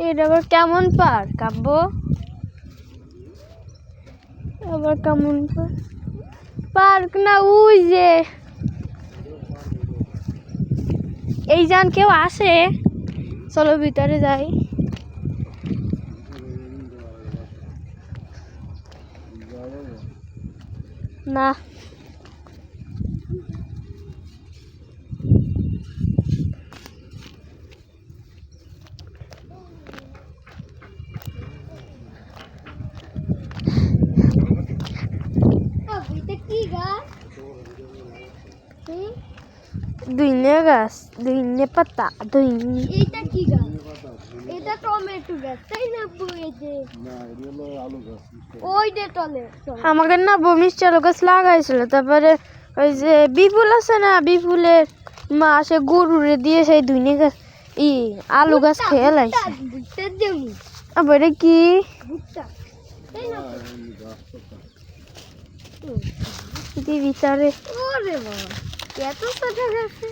এটা আবার কেমন পার্ক আব্বু? আবার কেমন পার্ক না ওই যে এই যান কেউ আসে, চলো ভিতরে যাই। না ধইনে গাছ, ধইনে পাতা, ধইনে। এইটা কি গাছ? এটা টমেটো গাছ তাই না? এই যে ওই যে টলে আমাকে না মিষ্টি আলু গাছ লাগাইছিল, তারপরে ওই যে বিপুল আছে না, বিপুলের মা সে গরুরে দিয়ে সেই ধইনে গাছ আলু গাছ খেয়ে লাইছে। ভুট্টার জমি। আবার এটা কি? ভুট্টা তাই না? ভিতরে ওরে বাবা, এত ছোট গাছে